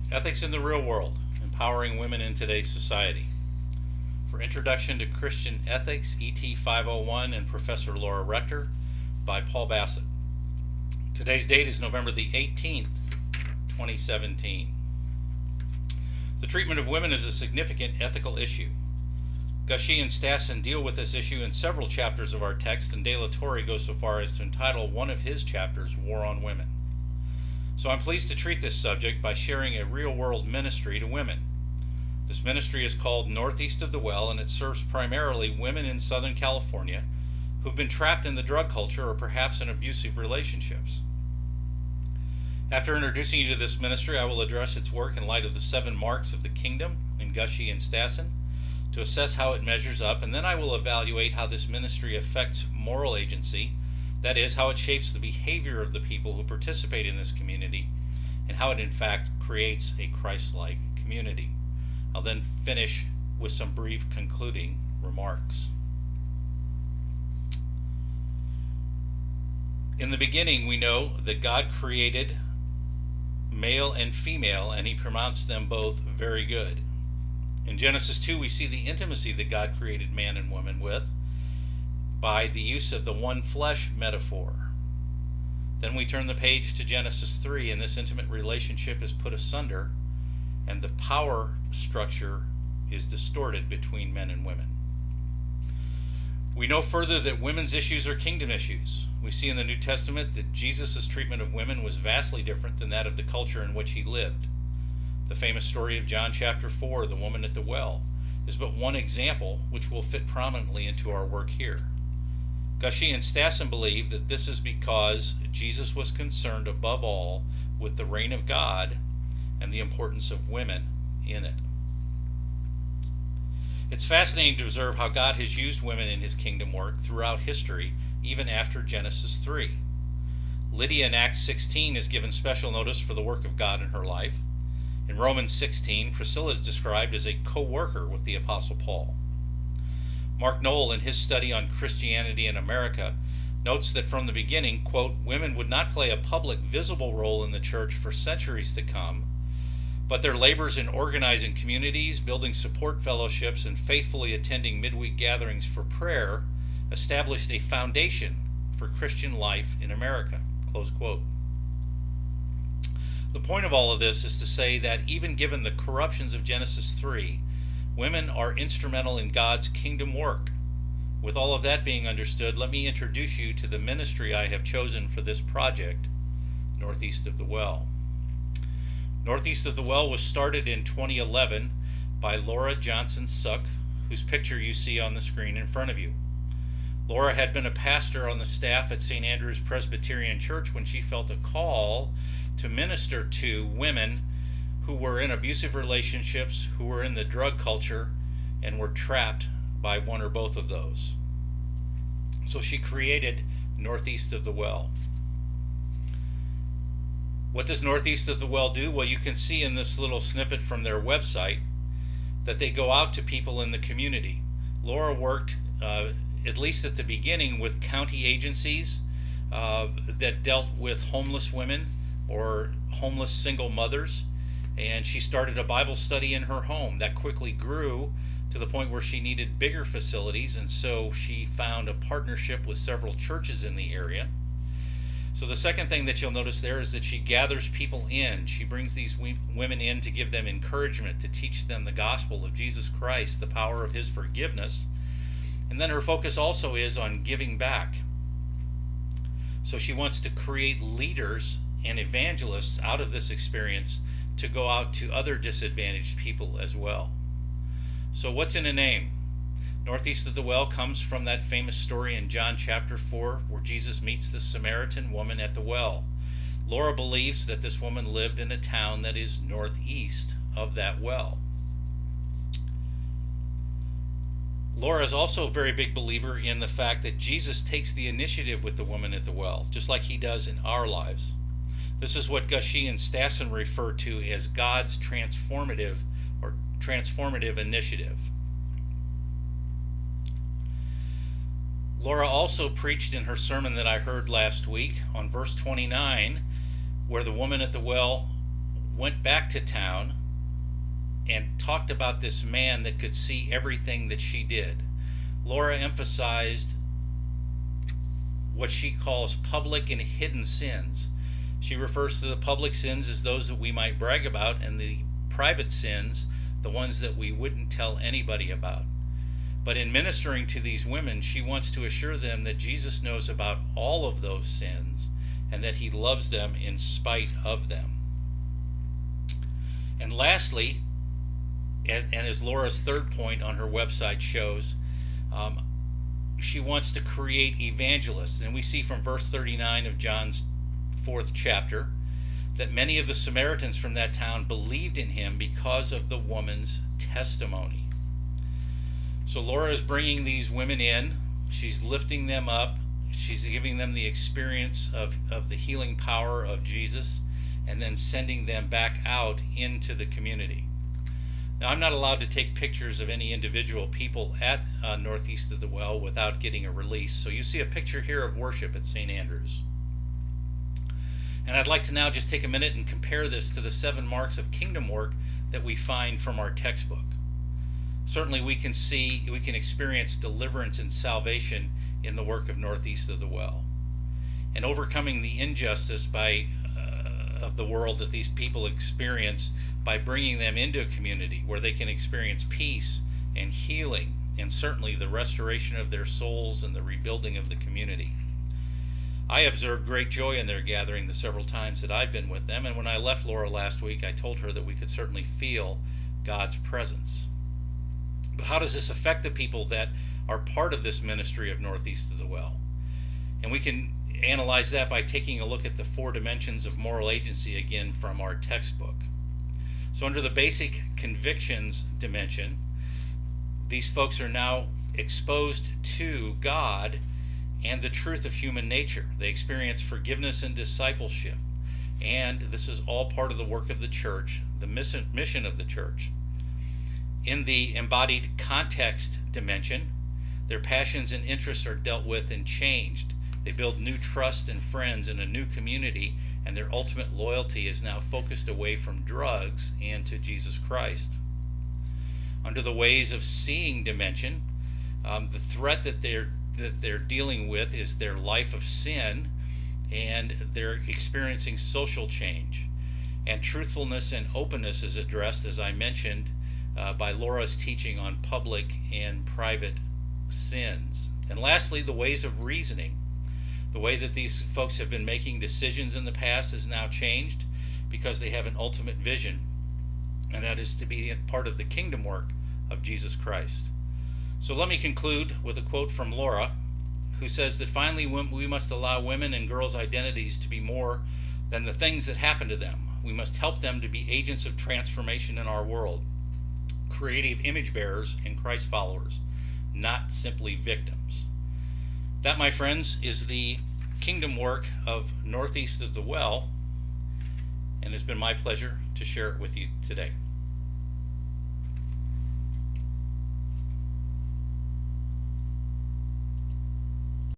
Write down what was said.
Ethics in the Real World, Empowering Women in Today's Society. For Introduction to Christian Ethics, ET 501 and Professor Laura Rector by Paul Bassett. Today's date is November the 18th, 2017. The treatment of women is a significant ethical issue. Gushee and Stassen deal with this issue in several chapters of our text, and De La Torre goes so far as to entitle one of his chapters War on Women. So I'm pleased to treat this subject by sharing a real-world ministry to women. This ministry is called Northeast of the Well, and it serves primarily women in Southern California who've been trapped in the drug culture or perhaps in abusive relationships. After introducing you to this ministry, I will address its work in light of the 7 marks of the kingdom in Gushee and Stassen to assess how it measures up, and then I will evaluate how this ministry affects moral agency. That is, how it shapes the behavior of the people who participate in this community, and how it in fact creates a Christ-like community. I'll then finish with some brief concluding remarks. In the beginning, we know that God created male and female, and he pronounced them both very good. In Genesis 2, we see the intimacy that God created man and woman with by the use of the one flesh metaphor. Then we turn the page to Genesis 3, and this intimate relationship is put asunder, and the power structure is distorted between men and women. We know further that women's issues are kingdom issues. We see in the New Testament that Jesus' treatment of women was vastly different than that of the culture in which he lived. The famous story of John chapter 4, the woman at the well, is but one example which will fit prominently into our work here. Gushee and Stassen believe that this is because Jesus was concerned above all with the reign of God and the importance of women in it. It's fascinating to observe how God has used women in his kingdom work throughout history, even after Genesis 3. Lydia in Acts 16 is given special notice for the work of God in her life. In Romans 16, Priscilla is described as a co-worker with the Apostle Paul. Mark Knoll, in his study on Christianity in America, notes that from the beginning, quote, women would not play a public, visible role in the church for centuries to come, but their labors in organizing communities, building support fellowships, and faithfully attending midweek gatherings for prayer established a foundation for Christian life in America, close quote. The point of all of this is to say that even given the corruptions of Genesis 3, women are instrumental in God's kingdom work. With all of that being understood, let me introduce you to the ministry I have chosen for this project, Northeast of the Well. Northeast of the Well was started in 2011 by Laura Johnson Suck, whose picture you see on the screen in front of you. Laura had been a pastor on the staff at St. Andrew's Presbyterian Church when she felt a call to minister to women who were in abusive relationships, who were in the drug culture, and were trapped by one or both of those. So she created Northeast of the Well. What does Northeast of the Well do? Well, you can see in this little snippet from their website that they go out to people in the community. Laura worked, at least at the beginning, with county agencies that dealt with homeless women or homeless single mothers, and she started a Bible study in her home. That quickly grew to the point where she needed bigger facilities, and so she found a partnership with several churches in the area. So the second thing that you'll notice there is that she gathers people in. She brings these women in to give them encouragement, to teach them the gospel of Jesus Christ, the power of his forgiveness. And then her focus also is on giving back. So she wants to create leaders and evangelists out of this experience to go out to other disadvantaged people as well. So what's in a name? Northeast of the Well comes from that famous story in John chapter 4 where Jesus meets the Samaritan woman at the well. Laura believes that this woman lived in a town that is northeast of that well. Laura is also a very big believer in the fact that Jesus takes the initiative with the woman at the well, just like he does in our lives. This is what Gushee and Stassen refer to as God's transformative initiative. Laura also preached in her sermon that I heard last week on verse 29, where the woman at the well went back to town and talked about this man that could see everything that she did. Laura emphasized what she calls public and hidden sins. She refers to the public sins as those that we might brag about, and the private sins, the ones that we wouldn't tell anybody about. But in ministering to these women, she wants to assure them that Jesus knows about all of those sins and that he loves them in spite of them. And lastly, and as Laura's third point on her website shows, she wants to create evangelists. And we see from verse 39 of John's 4th chapter that many of the Samaritans from that town believed in him because of the woman's testimony. So Laura is bringing these women in. She's lifting them up. She's giving them the experience of the healing power of Jesus, and then sending them back out into the community. Now, I'm not allowed to take pictures of any individual people at Northeast of the Well without getting a release. So you see a picture here of worship at St. Andrews. And I'd like to now just take a minute and compare this to the 7 marks of kingdom work that we find from our textbook. Certainly we can experience deliverance and salvation in the work of Northeast of the Well. And overcoming the injustice of the world that these people experience by bringing them into a community where they can experience peace and healing, and certainly the restoration of their souls and the rebuilding of the community. I observed great joy in their gathering the several times that I've been with them, and when I left Laura last week, I told her that we could certainly feel God's presence. But how does this affect the people that are part of this ministry of Northeast of the Well? And we can analyze that by taking a look at the 4 dimensions of moral agency again from our textbook. So under the basic convictions dimension, these folks are now exposed to God and the truth of human nature. They experience forgiveness and discipleship. And this is all part of the work of the church, the mission of the church. In the embodied context dimension, their passions and interests are dealt with and changed. They build new trust and friends in a new community, and their ultimate loyalty is now focused away from drugs and to Jesus Christ. Under the ways of seeing dimension, the threat that they're dealing with is their life of sin, and they're experiencing social change. And truthfulness and openness is addressed, as I mentioned, by Laura's teaching on public and private sins. And lastly, the ways of reasoning. The way that these folks have been making decisions in the past is now changed because they have an ultimate vision, and that is to be part of the kingdom work of Jesus Christ. So let me conclude with a quote from Laura, who says that finally we must allow women and girls' identities to be more than the things that happen to them. We must help them to be agents of transformation in our world, creative image bearers and Christ followers, not simply victims. That, my friends, is the kingdom work of Northeast of the Well, and it's been my pleasure to share it with you today.